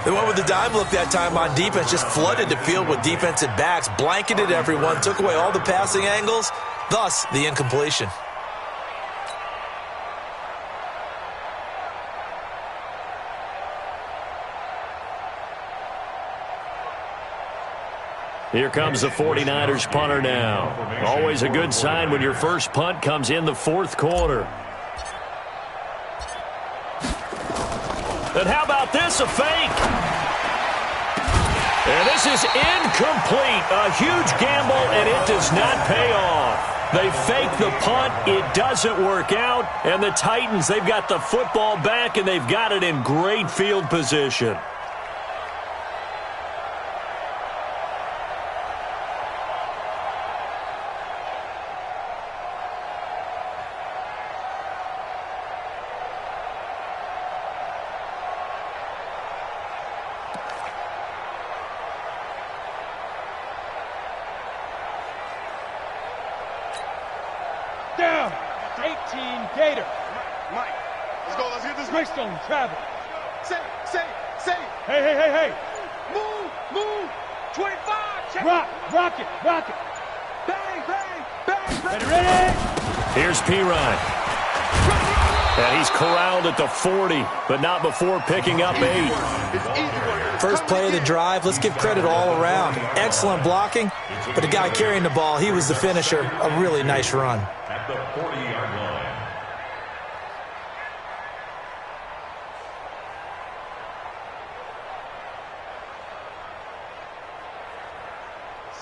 They went with the dime look that time on defense, just flooded the field with defensive backs, blanketed everyone, took away all the passing angles, thus the incompletion. Here comes the 49ers punter now. Always a good sign when your first punt comes in the 4th quarter. And how about this, a fake? And this is incomplete. A huge gamble, and it does not pay off. They fake the punt. It doesn't work out. And the Titans, they've got the football back, and they've got it in great field position. Down. 18 Gator. Mike, let's get this. Greystone travel. Say. Hey. Move. 25. Check. Rock it. Bang. Ready. Here's P-Ryan. And he's corralled at the 40, but not before picking up 8. First play of the drive, let's give credit all around. Excellent blocking, but the guy carrying the ball, he was the finisher. A really nice run. At the 40-yard line.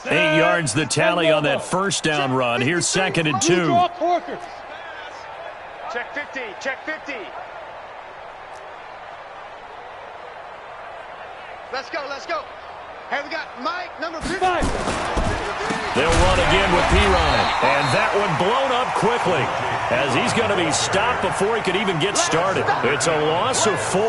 Eight yards the tally on that first down run. Here's 2nd and 2. Check 50. Let's go. Hey, we got Mike, number 50. They'll run again with P-Ryan. And that one blown up quickly as he's going to be stopped before he could even get started. It's a loss of 4.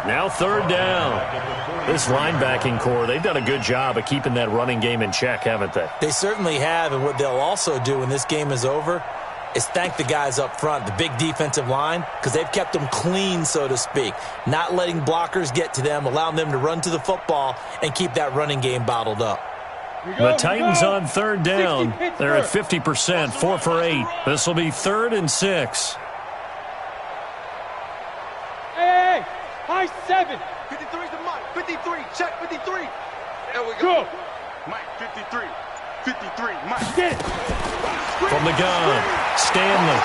Now 3rd down. This linebacking core, they've done a good job of keeping that running game in check, haven't they? They certainly have, and what they'll also do when this game is over is thank the guys up front, the big defensive line, because they've kept them clean, so to speak, not letting blockers get to them, allowing them to run to the football and keep that running game bottled up. The Titans on 3rd down. They're at 50%, 4 for 8. This will be 3rd and 6. Hey, high 7. 53's the Mike. 53. Check 53. There we go. Mike, 53. 53. Mike. Get it. From the gun, Stanley.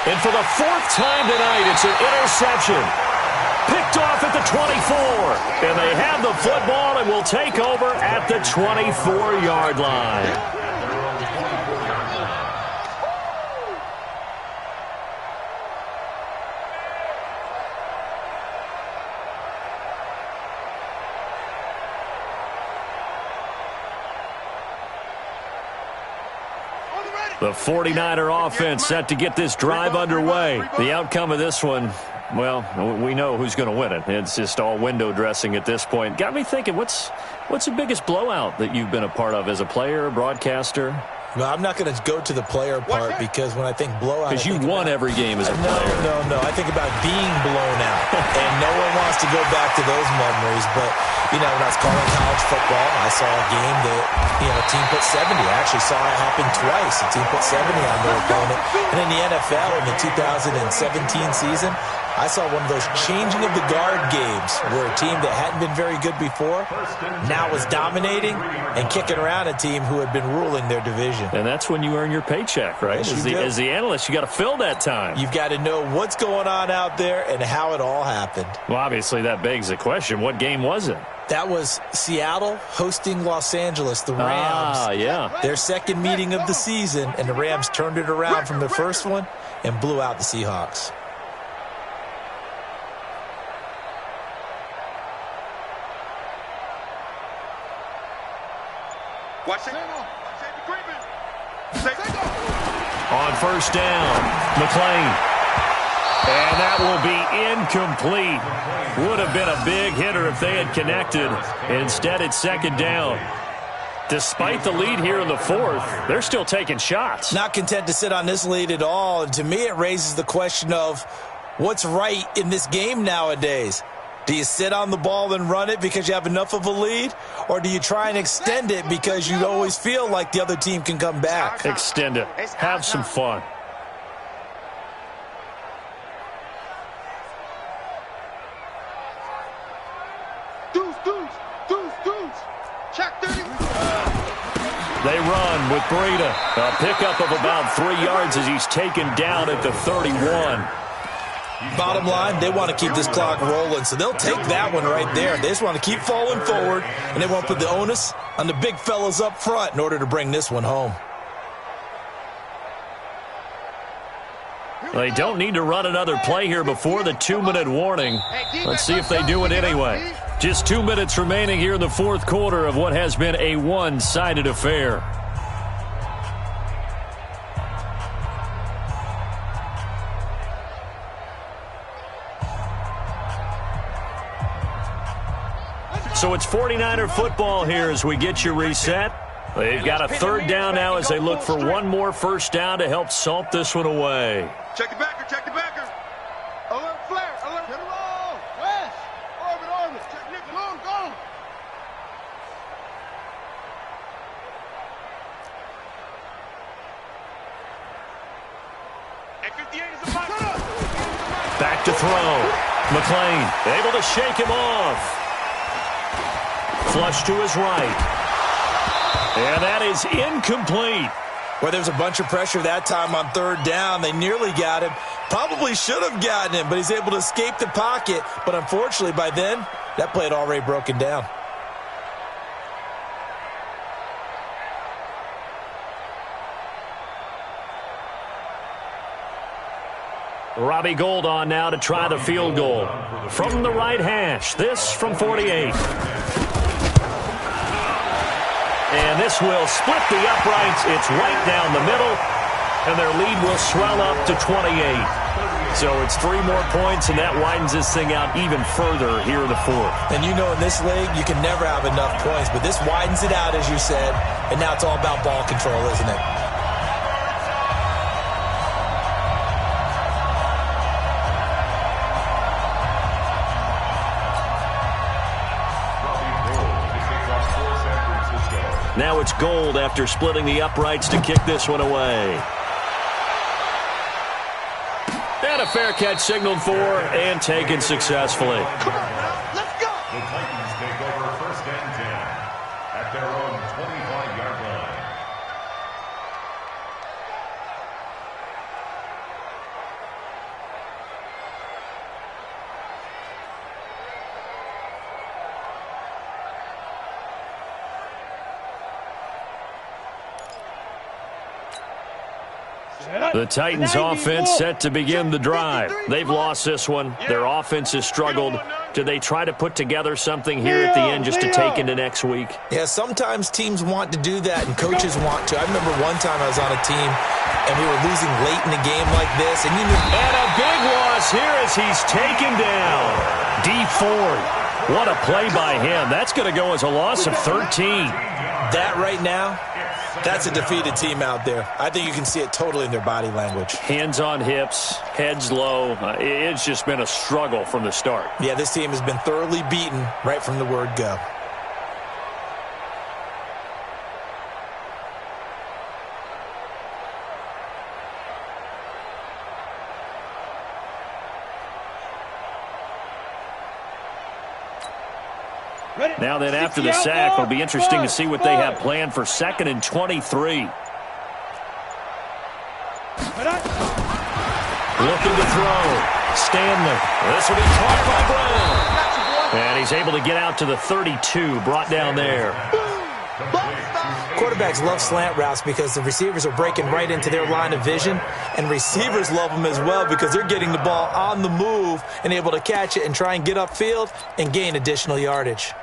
And for the 4th time tonight, it's an interception. Picked off at the 24. And they have the football and will take over at the 24-yard line. The 49er offense set to get this drive underway. The outcome of this one, Well, we know who's going to win it. It's just all window dressing at this point. Got me thinking, what's the biggest blowout that you've been a part of as a player, broadcaster? Well, I'm not going to go to the player part because when I think blowout, because you won every game as a player. No. I think about being blown out, and no one wants to go back to those memories. But when I was calling college football, I saw a game that a team put 70. I actually saw it happen twice. A team put 70 on their opponent, and in the NFL in the 2017 season, I saw one of those changing of the guard games where a team that hadn't been very good before now was dominating and kicking around a team who had been ruling their division. And that's when you earn your paycheck, right? Yes, as the analyst, you got to fill that time. You've got to know what's going on out there and how it all happened. Well, obviously that begs the question, what game was it? That was Seattle hosting Los Angeles, the Rams. Yeah. Their second meeting of the season, and the Rams turned it around from the first one and blew out the Seahawks. On first down, McLean. And that will be incomplete. Would have been a big hitter if they had connected. Instead, it's second down. Despite the lead here in the fourth, they're still taking shots. Not content to sit on this lead at all. And to me, it raises the question of what's right in this game nowadays. Do you sit on the ball and run it because you have enough of a lead? Or do you try and extend it because you always feel like the other team can come back? Extend it. Have some fun. Check 30. They run with Breida. A pickup of about 3 yards as he's taken down at the 31. Bottom line, they want to keep this clock rolling, so they'll take that one right there. They just want to keep falling forward, and they won't put the onus on the big fellas up front in order to bring this one home. They don't need to run another play here before the 2-minute warning. Let's see if they do it anyway. Just 2 minutes remaining here in the fourth quarter of what has been a one-sided affair. So it's 49er football here as we get you reset. They've got a third down now as they look for one more first down to help salt this one away. Check the backer, check the backer. Alert flare, alert. Get it roll. West. Orbit. Check Nick, go. Back to throw. McLean able to shake him off. Flush to his right. And that is incomplete. Well, there's a bunch of pressure that time on third down. They nearly got him. Probably should have gotten him, but he's able to escape the pocket. But unfortunately, by then, that play had already broken down. Robbie Gould on now to try the field goal. From the right hash, this from 48. And this will split the uprights. It's right down the middle, and their lead will swell up to 28. So it's 3 more points, and that widens this thing out even further here in the fourth. And in this league, you can never have enough points, but this widens it out, as you said, and now it's all about ball control, isn't it? Now it's Gould after splitting the uprights to kick this one away. And a fair catch signaled for and taken successfully. Come on now, let's go. The Titans take over first and 10 at their own 25-yard line. The Titans offense set to begin the drive. They've lost this one. Their offense has struggled. Do they try to put together something here at the end just to take into next week? Yeah, sometimes teams want to do that and coaches want to. I remember one time I was on a team and we were losing late in the game like this. And you knew, and a big one. across here as he's taken down. D Ford. What a play by him. That's going to go as a loss of 13. That right now, that's a defeated team out there. I think you can see it totally in their body language. Hands on hips, heads low. It's just been a struggle from the start. Yeah, this team has been thoroughly beaten right from the word go. Now then, after the sack, it'll be interesting to see what they have planned for 2nd and 23. Looking to throw. Stanley. This will be caught by Brown. And he's able to get out to the 32, brought down there. Quarterbacks love slant routes because the receivers are breaking right into their line of vision, and receivers love them as well because they're getting the ball on the move and able to catch it and try and get upfield and gain additional yardage.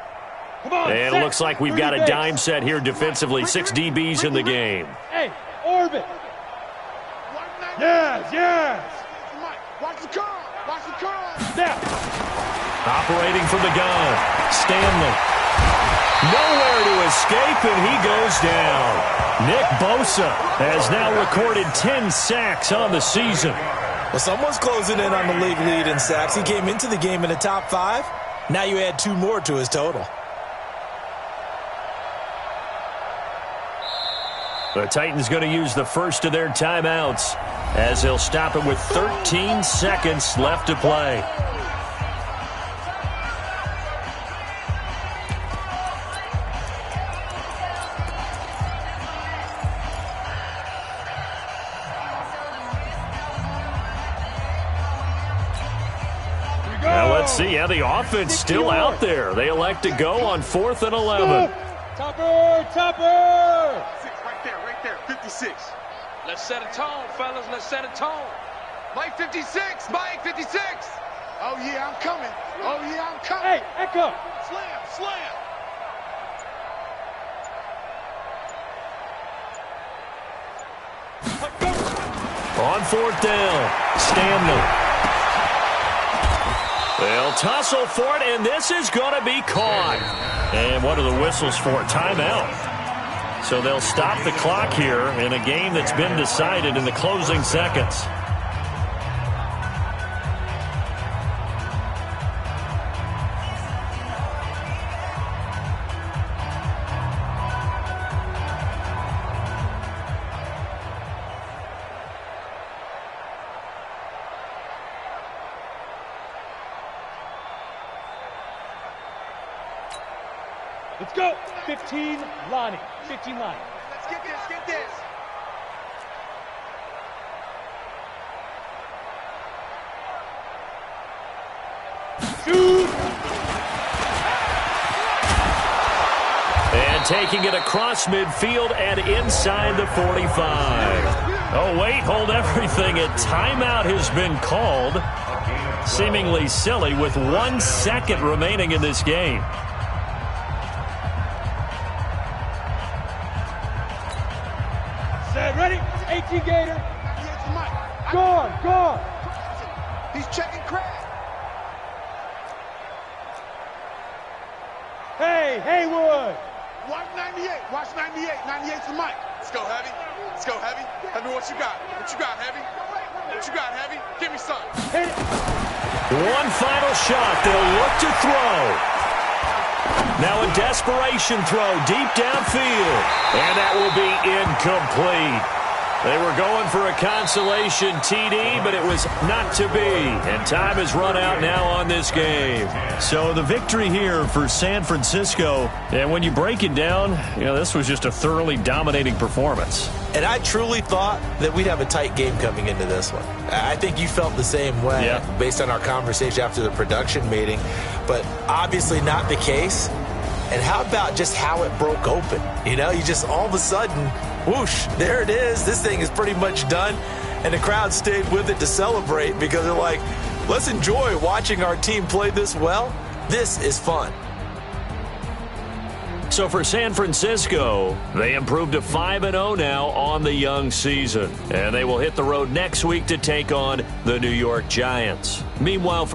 And it looks like we've got a dime set here defensively. 6 DBs in the game. Hey, orbit. Yes. Watch the curl. Watch the curl. Step. Operating from the gun. Stanley. Nowhere to escape, and he goes down. Nick Bosa has now recorded 10 sacks on the season. Well, someone's closing in on the league lead in sacks. He came into the game in the top 5. Now you add 2 more to his total. The Titans going to use the first of their timeouts as they'll stop it with 13 seconds left to play. Now let's see how the offense still out there. They elect to go on 4th and 11. Topper. 56. Let's set a tone, fellas. Let's set a tone. Mike 56. Mike 56. Oh, yeah, I'm coming. Oh, yeah, I'm coming. Hey, Echo. Slam. On 4th down, Stanley. They'll tussle for it, and this is going to be caught. And what are the whistles for? Timeout. So they'll stop the clock here in a game that's been decided in the closing seconds. Let's go. 15, Lonnie. 15, Lonnie. Let's get this. Shoot. And taking it across midfield and inside the 45. Oh, wait, hold everything. A timeout has been called. Seemingly silly with 1 second remaining in this game. Ready? 18 Gator. Gone. He's checking Craig. Hey, Haywood. Watch 98. Watch 98. 98's the Mike. Let's go, Heavy. Heavy, what you got? Heavy? Give me some. Hit it. One final shot. They'll look to throw. Now a desperation throw deep downfield. And that will be incomplete. They were going for a consolation TD, but it was not to be. And time has run out now on this game. So the victory here for San Francisco. And when you break it down, this was just a thoroughly dominating performance. And I truly thought that we'd have a tight game coming into this one. I think you felt the same way based on our conversation after the production meeting. But obviously not the case. And how about just how it broke open? You just all of a sudden, whoosh, there it is. This thing is pretty much done. And the crowd stayed with it to celebrate because they're like, let's enjoy watching our team play this well. This is fun. So for San Francisco, they improved to 5-0 now on the young season. And they will hit the road next week to take on the New York Giants. Meanwhile,